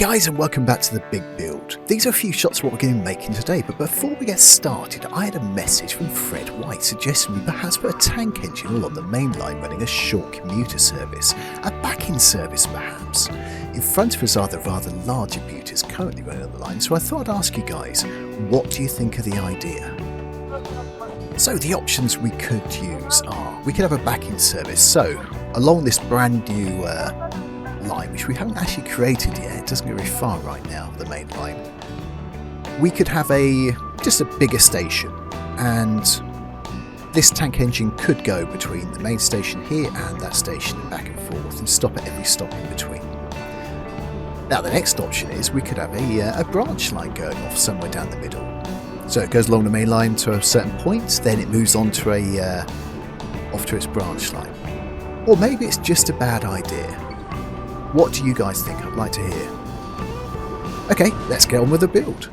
guys, and welcome back to the Big Build. These are a few shots of what we're going to be making today, but before we get started, I had a message from Fred White suggesting we perhaps put a tank engine along the main line running a short commuter service, a back-in service perhaps. In front of us are the rather larger beauties currently running on the line, so I thought I'd ask you guys, what do you think of the idea? So the options we could use are, we could have a back-in service, so along this brand new line, which we haven't actually created yet, it doesn't go very far right now, the main line. We could have just a bigger station, and this tank engine could go between the main station here and that station and back and forth and stop at every stop in between. Now the next option is we could have a branch line going off somewhere down the middle. So it goes along the main line to a certain point, then it moves on to off to its branch line. Or maybe it's just a bad idea. What do you guys think? I'd like to hear. Okay, let's get on with the build.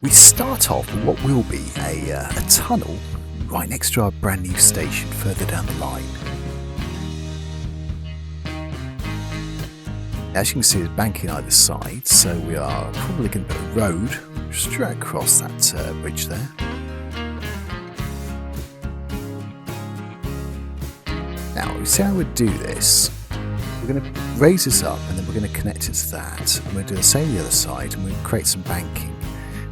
We start off with what will be a tunnel right next to our brand new station further down the line. As you can see, there's banking either side, so we are probably going to put a road straight across that bridge there. Now, we see how we'd do this. We're going to raise this up and then we're going to connect it to that. And we'll do the same on the other side and we'll create some banking.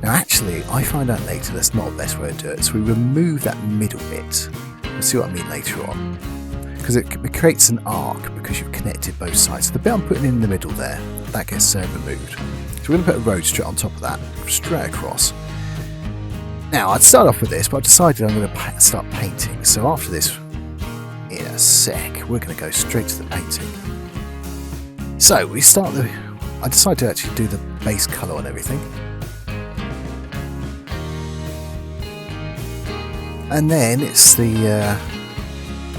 Now actually, I find out later that's not the best way to do it. So we remove that middle bit. We'll see what I mean later on. Because it creates an arc because you've connected both sides. So the bit I'm putting in the middle there, that gets removed. So we're going to put a road straight on top of that, straight across. Now I'd start off with this, but I've decided I'm going to start painting. So after this, in a sec, we're going to go straight to the painting. So I decided to actually do the base colour on everything. And then it's the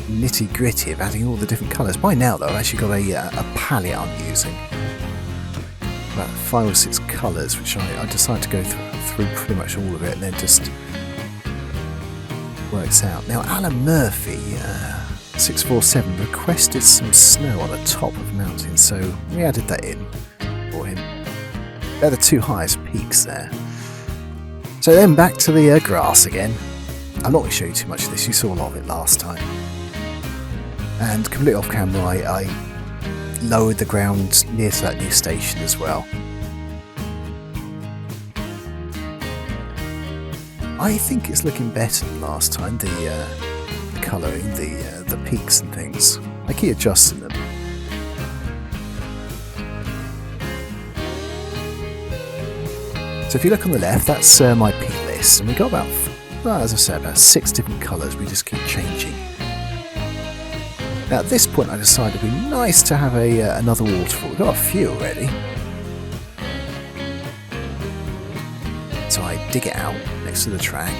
nitty gritty of adding all the different colours. By now though, I've actually got a palette I'm using. About 5 or 6 colours, which I decided to go through pretty much all of it and then just works out. Now Alan Murphy, 647 requested some snow on the top of the mountain, so we added that in for him. They're the two highest peaks there. So then back to the grass again. I'm not going to show you too much of this, you saw a lot of it last time. And completely off camera, I lowered the ground near to that new station as well. I think it's looking better than last time, the colouring, the peaks and things. I keep adjusting them. So if you look on the left, that's my peak list, and we've got about, well, as I said, about 6 different colours. We just keep changing. Now at this point I decided it'd be nice to have another waterfall. We've got a few already. So I dig it out next to the track.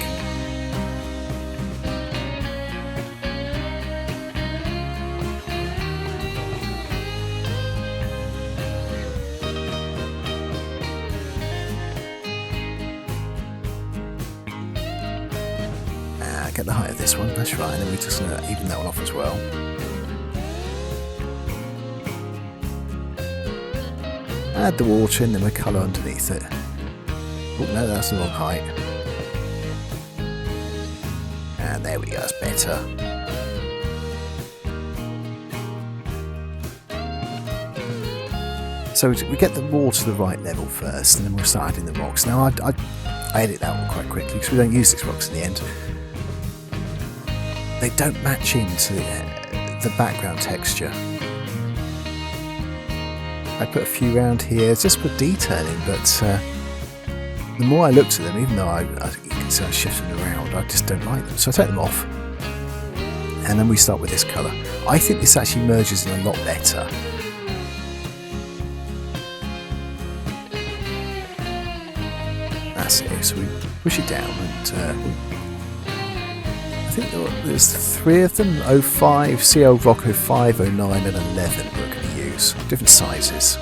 Get the height of this one, that's right, and then we're just going to even that one off as well. Add the water and then we colour underneath it. Oh no, that's the wrong height. And there we go, that's better. So we get the water to the right level first, and then we'll start adding the rocks. Now I edit that one quite quickly because we don't use 6 rocks in the end. They don't match into the background texture. I put a few around here just for detailing, but the more I looked at them, even though you can see I shift them around, I just don't like them. So I take them off, and then we start with this colour. I think this actually merges in a lot better. That's it, so we push it down and I think there's 3 of them, 05, CL Rock 05, 09 and 11 we're going to use, different sizes.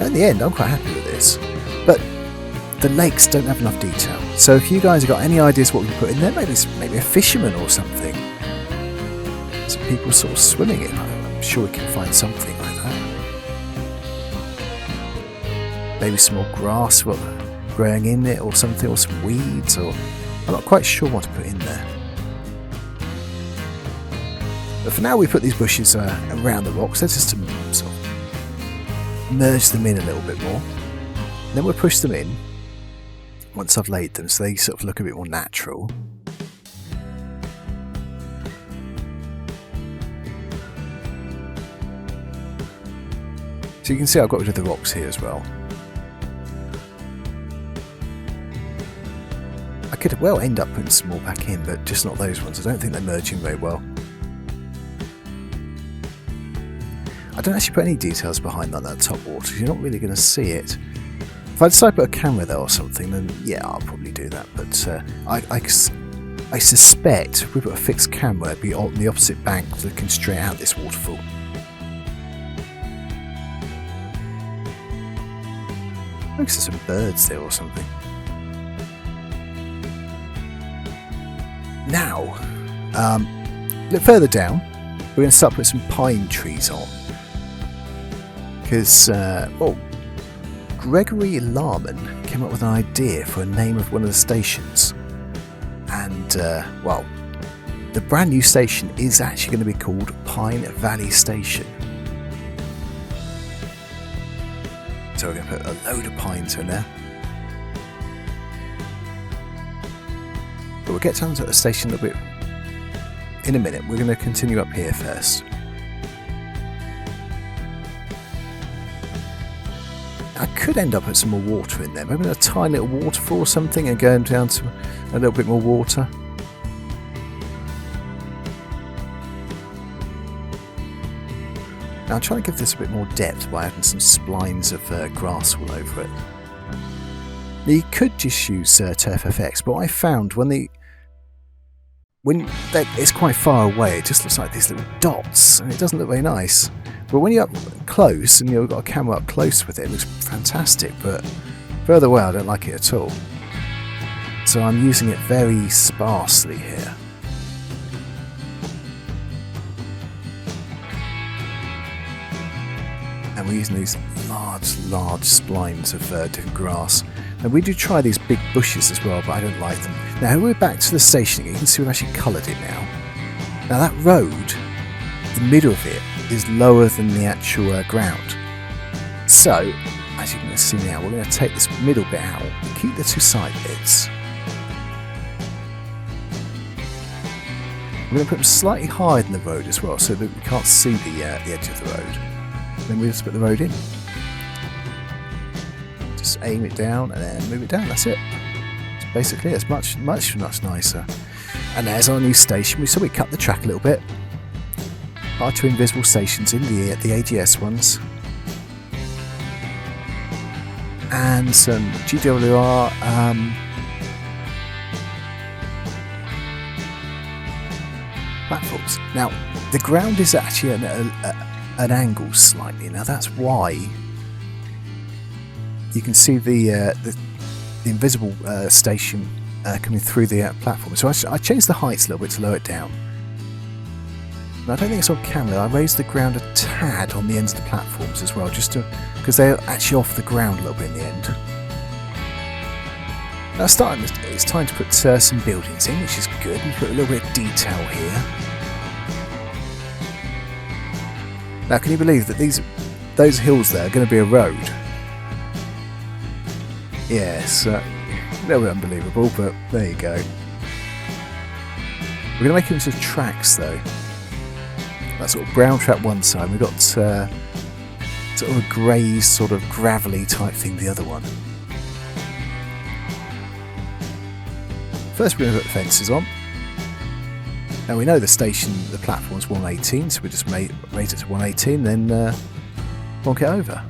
In the end I'm quite happy with this, but the lakes don't have enough detail. So if you guys have got any ideas what we can put in there, maybe a fisherman or something. Some people sort of swimming in, I'm sure we can find something like that. Maybe some more grass growing in it or something, or some weeds, or I'm not quite sure what to put in there. But for now we put these bushes around the rocks. Let's just sort of merge them in a little bit more. Then we'll push them in once I've laid them so they sort of look a bit more natural. So you can see I've got rid of the rocks here as well. I could well end up putting some more back in, but just not those ones. I don't think they're merging very well. I don't actually put any details behind that top water. You're not really going to see it. If I decide to put a camera there or something, then yeah, I'll probably do that. But I suspect if we put a fixed camera, it'd be on the opposite bank looking straight out this waterfall. Maybe there's some birds there or something. Now, look further down. We're going to start putting some pine trees on. Because, well, Gregory Larman came up with an idea for a name of one of the stations. And, well, the brand new station is actually going to be called Pine Valley Station. So we're going to put a load of pines in there. But we'll get down to the station a little bit in a minute. We're going to continue up here first. I could end up with some more water in there. Maybe a tiny little waterfall or something and going down to a little bit more water. Now I'm trying to give this a bit more depth by adding some splines of grass all over it. Now you could just use Turf FX, but I found when it's quite far away, it just looks like these little dots, and it doesn't look very nice. But when you're up close and you've got a camera up close with it, it looks fantastic. But further away, I don't like it at all. So I'm using it very sparsely here. And we're using these large splines of different grass. And we do try these big bushes as well, but I don't like them. Now we're back to the station. You can see we've actually coloured it now. Now that road, the middle of it, is lower than the actual ground. So, as you can see now, we're going to take this middle bit out and keep the two side bits. We're going to put them slightly higher than the road as well, so that we can't see the edge of the road. Then we just put the road in. Just aim it down and then move it down. That's it. So basically, it's much nicer. And there's our new station. So we cut the track a little bit. Our two invisible stations in the AGS ones. And some GWR platforms. Now, the ground is actually an angle slightly. Now, that's why you can see the invisible station coming through the platform. So I changed the heights a little bit to lower it down. Now, I don't think it's on camera. I raised the ground a tad on the ends of the platforms as well, just because they're actually off the ground a little bit in the end. Now, it's time to put some buildings in, which is good. We put a little bit of detail here. Now, can you believe that those hills there are going to be a road? Yes, a little bit unbelievable, but there you go. We're going to make them into tracks, though. That sort of brown track one side. We've got sort of a grey, sort of gravelly type thing the other one. First, we're going to put the fences on. Now we know the station, the platform's 118, so we just raise it to 118, then bonk it over.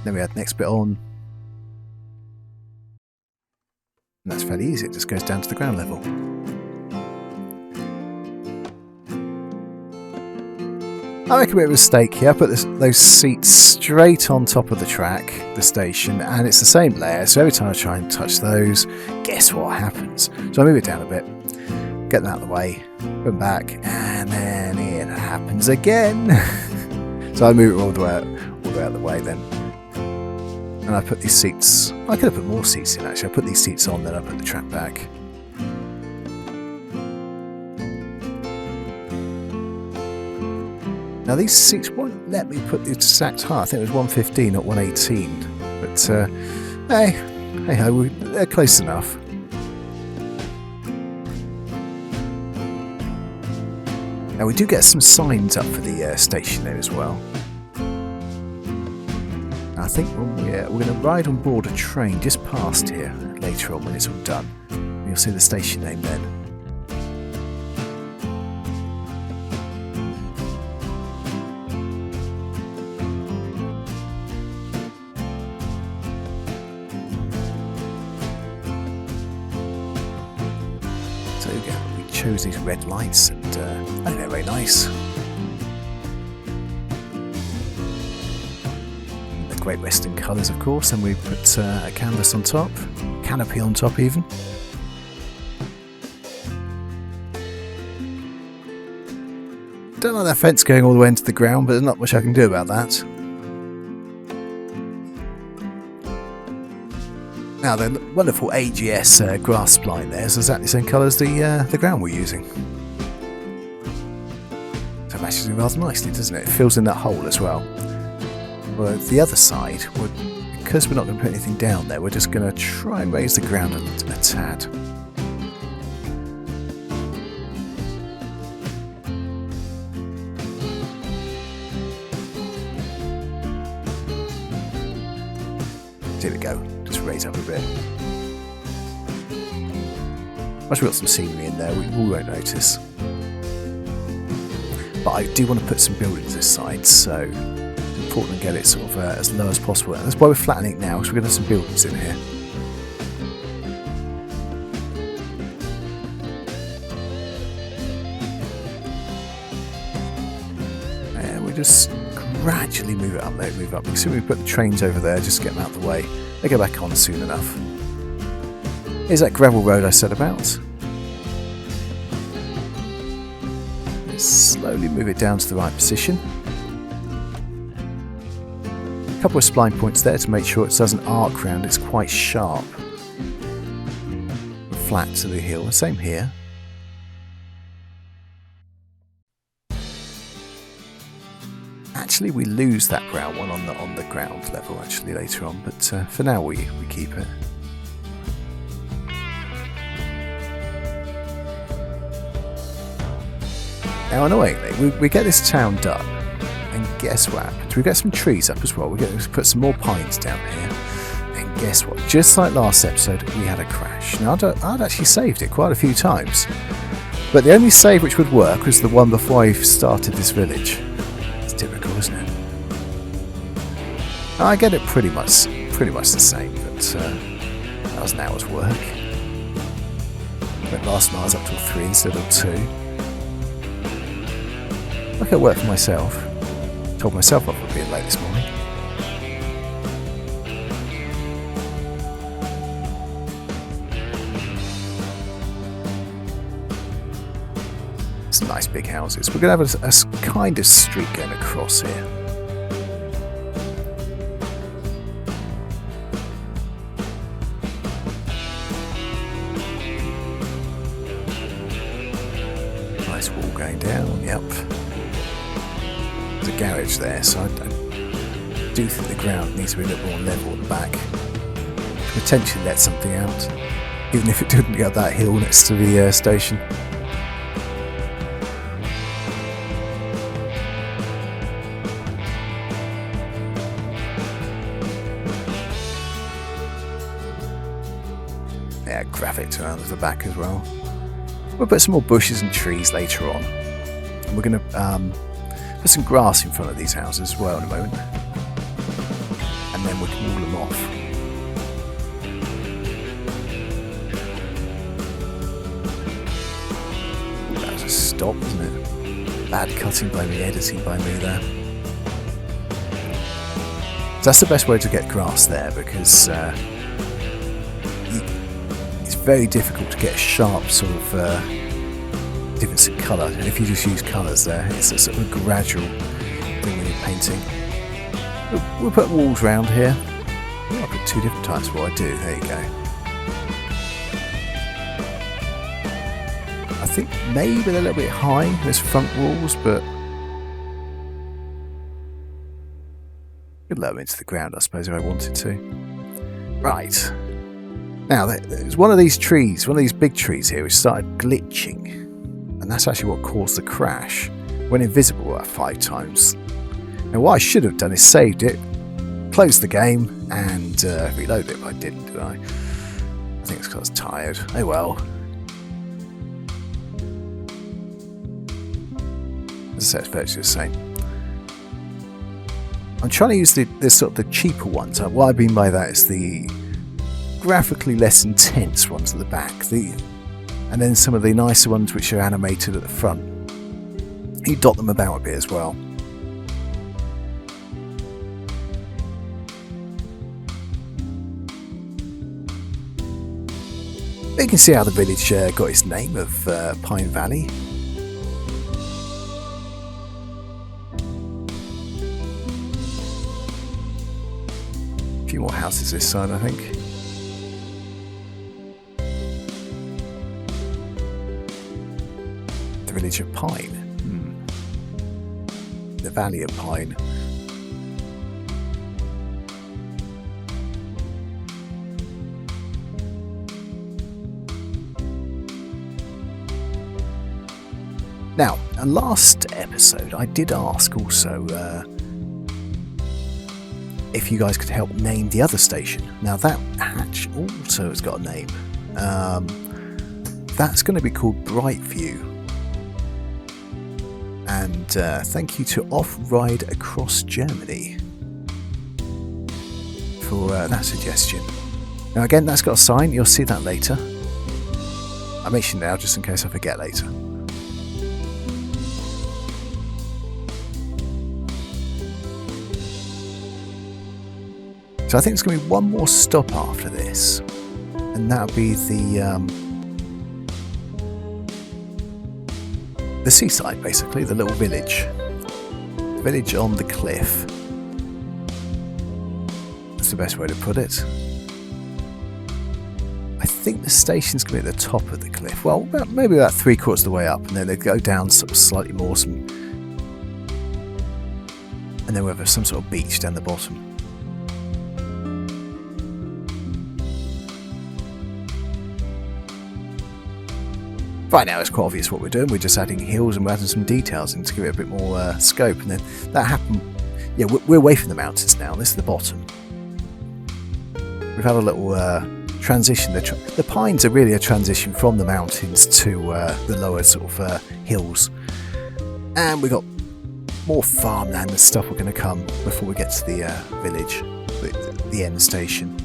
Then we add the next bit on. And that's fairly easy, it just goes down to the ground level. I make a bit of a mistake here. I put those seats straight on top of the track, the station, and it's the same layer, so every time I try and touch those, guess what happens? So I move it down a bit, get that out of the way, put back, and then it happens again. So I move it all the way out of the way then. And I put these seats, I could have put more seats in actually, I put these seats on, then I put the track back. Now these seats won't let me put the exact height. I think it was 115, not 118. But hey ho, they're close enough. Now we do get some signs up for the station there as well. I think we're going to ride on board a train just past here later on when it's all done. You'll see the station name then. Chose these red lights, and I think they're very nice. The Great Western colours, of course, and we put a canvas on top, canopy on top even. Don't like that fence going all the way into the ground, but there's not much I can do about that. Now the wonderful AGS grass spline there is exactly the same colour as the ground we're using. So it matches in rather nicely, doesn't it? It fills in that hole as well. Well, the other side, because we're not going to put anything down there, we're just going to try and raise the ground a tad. There we go. Raise up a bit. Once we've got some scenery in there, we won't notice. But I do want to put some buildings this side, so it's important to get it sort of as low as possible. And that's why we're flattening it now, because we're going to have some buildings in here. And we just gradually move it up there, move up. You can see we put the trains over there, just get them out of the way. They go back on soon enough. Here's that gravel road I said about. Let's slowly move it down to the right position. A couple of spline points there to make sure it doesn't arc round, it's quite sharp. Flat to the hill, same here. Actually, we lose that brown one on the ground level actually later on, but for now we keep it. Now annoyingly, we get this town done, and guess what happens? We get some trees up as well. We get to put some more pines down here, and guess what? Just like last episode, we had a crash. Now I'd actually saved it quite a few times, but the only save which would work was the one before I started this village. Typical, isn't it? I get it pretty much the same, but that was an hour's work. But last night I was up till 3 instead of 2. Like it worked for myself. Told myself off for being late this morning. Some nice big houses. We're going to have a kind of street going across here. Nice wall going down, yep. There's a garage there, so I do think the ground needs to be a little more level at the back. Potentially let something out, even if it didn't go up that hill next to the station. Yeah, graphics around the back as well. We'll put some more bushes and trees later on. And we're going to put some grass in front of these houses as well in a moment. And then we can wall them off. That was a stop, wasn't it? Bad cutting by me, editing by me there. So that's the best way to get grass there, because it's very difficult to get a sharp sort of difference in colour. And if you just use colours there, it's a sort of gradual thing when you're painting. We'll put walls around here. I'll put 2 different types of what I do. There you go. I think maybe they're a little bit high, those front walls, but could lower them into the ground, I suppose, if I wanted to. Right. Now, there's one of these trees, one of these big trees here, which started glitching. And that's actually what caused the crash. Went invisible 5 times. Now, what I should have done is saved it, closed the game, and reloaded it, but I didn't, did I? I think it's because I was tired. Oh well. As I said, it's virtually the same. I'm trying to use the sort of the cheaper ones. What I mean by that is the graphically less intense ones at the back, and then some of the nicer ones which are animated at the front. You dot them about a bit as well. You can see how the village got its name of Pine Valley. A few more houses this side, I think. The village of Pine. The Valley of Pine. Now, last episode I did ask also if you guys could help name the other station. Now that hatch also has got a name. That's going to be called Brightview. And thank you to Off-Ride Across Germany for that suggestion. Now again, that's got a sign, you'll see that later. I mention it now just in case I forget later. So I think there's going to be one more stop after this, and that'll be the seaside, basically, the little village. The village on the cliff. That's the best way to put it. I think the station's going to be at the top of the cliff. Well, maybe about 3/4 of the way up, and then they go down sort of slightly more, and then we'll have some sort of beach down the bottom. Right now it's quite obvious what we're doing. We're just adding hills and we're adding some details in to give it a bit more scope. And then that happened. Yeah, we're away from the mountains now. This is the bottom. We've had a little transition. The pines are really a transition from the mountains to the lower sort of hills. And we've got more farmland and stuff we're going to come before we get to the village, the end station.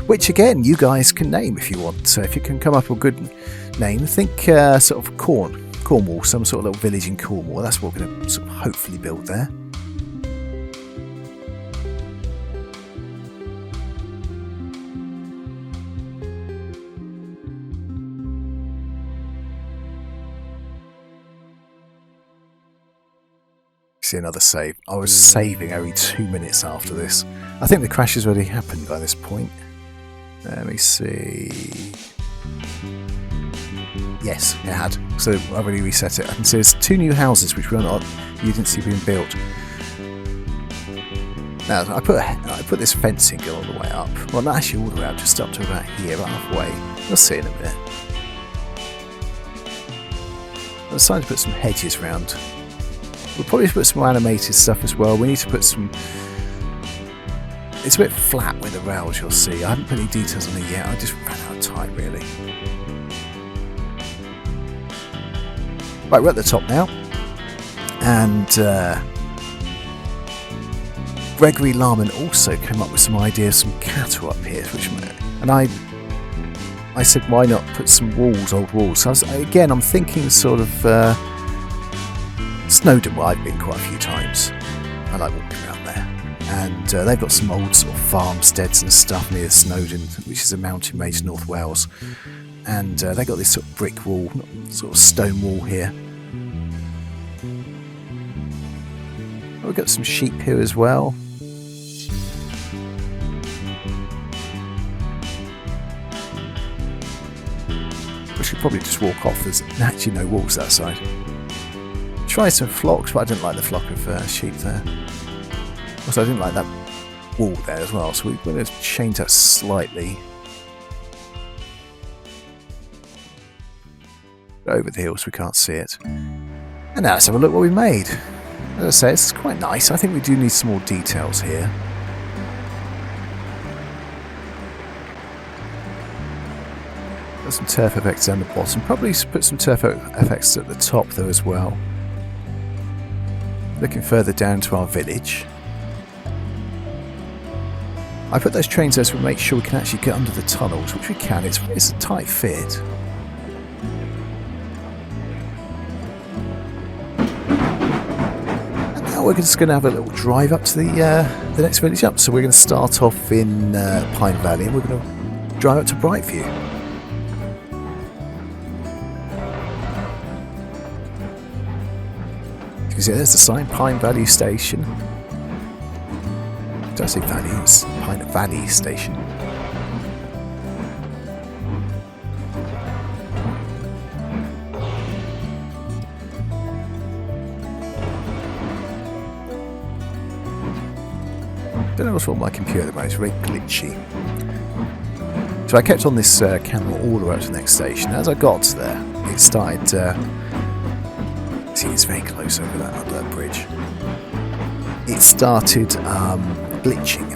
Which again, you guys can name if you want. So if you can come up with a good name, think sort of Cornwall, some sort of little village in Cornwall. That's what we're going to sort of hopefully build there. See another save. I was saving only 2 minutes after this. I think the crash has already happened by this point. Let me see. Yes, it had. So I've already reset it. I can see there's 2 new houses which you didn't see being built. Now I put this fencing all the way up. Well, not actually all the way up, just up to about here, about halfway. We'll see in a minute. I decided to put some hedges around. We'll probably put some more animated stuff as well. We need to put some. It's a bit flat with the rails, you'll see. I haven't put any details on it yet. I just ran out of time, really. Right, we're at the top now. And Gregory Larman also came up with some ideas, some cattle up here. And I said, why not put some walls, old walls? So I'm thinking sort of Snowdon, where I've been quite a few times. I like walking around there. And they've got some old sort of farmsteads and stuff near Snowdon, which is a mountain range in North Wales. And they've got this sort of brick wall, sort of stone wall here. We've got some sheep here as well. We should probably just walk off. There's actually no walls that side. Try some flocks, but I didn't like the flock of sheep there. Also, I didn't like that wall there as well, so we're going to change that slightly. Over the hill so we can't see it. And now let's have a look what we made. As I say, it's quite nice. I think we do need some more details here. Got some turf effects down the bottom. Probably put some turf effects at the top though as well. Looking further down to our village. I put those trains there so we make sure we can actually get under the tunnels, which we can. It's a tight fit. And now we're just going to have a little drive up to the next village up. So we're going to start off in Pine Valley and we're going to drive up to Brightview. You can see there's the sign, Pine Valley Station. Did I say Valley? It's Pine Valley Station. Don't know what's wrong with my computer at the moment, it's very glitchy. So I kept on this camera all the way up to the next station. As I got there, it started... see, it's very close over under that bridge. It started glitching.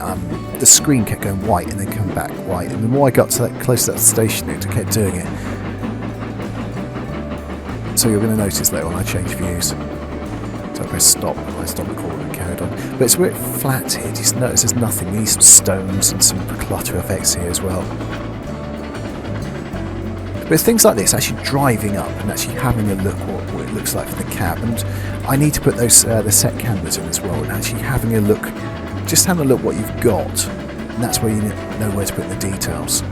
The screen kept going white and then coming back white, and the more I got to that close to that station, it kept doing it. So you're going to notice later when I change views. So I press stop and I stopped recording and carried on. But it's very flat here. Just notice there's nothing. We need some stones and some clutter effects here as well. But it's things like this, actually driving up and actually having a look what it looks like for the cab. And I need to put those the set cameras in as well, and actually having a look, just having a look what you've got, and that's where you know where to put the details.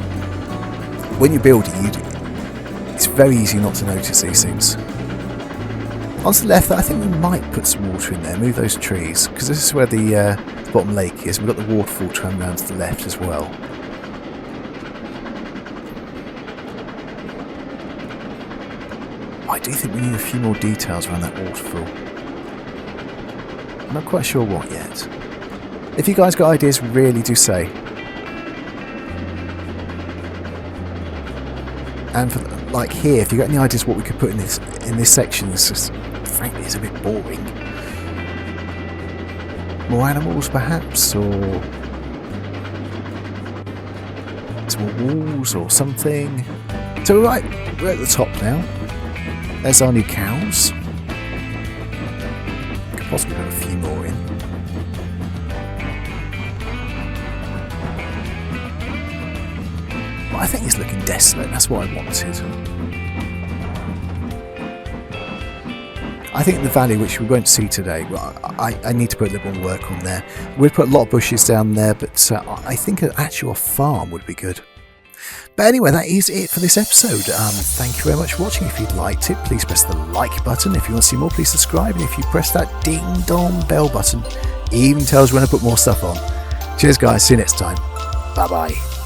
When you're building, it's very easy not to notice these things. On the left, I think we might put some water in there, move those trees, because this is where the bottom lake is. We've got the waterfall turned around to the left as well. I do think we need a few more details around that waterfall. I'm not quite sure what yet. If you guys got ideas, really do say. And for like here, if you got any ideas what we could put in this section, it's just, frankly, it's a bit boring. More animals, perhaps, or some more walls or something. So we're at the top now. There's our new cows. Could possibly put a few more in. But I think it's looking desolate. That's what I wanted. I think the valley, which we won't see today, well, I need to put a little more work on there. We'd put a lot of bushes down there, but I think an actual farm would be good. But anyway, that is it for this episode. Thank you very much for watching. If you'd liked it, please press the like button. If you want to see more, please subscribe. And if you press that ding-dong bell button, it even tells when I put more stuff on. Cheers, guys. See you next time. Bye-bye.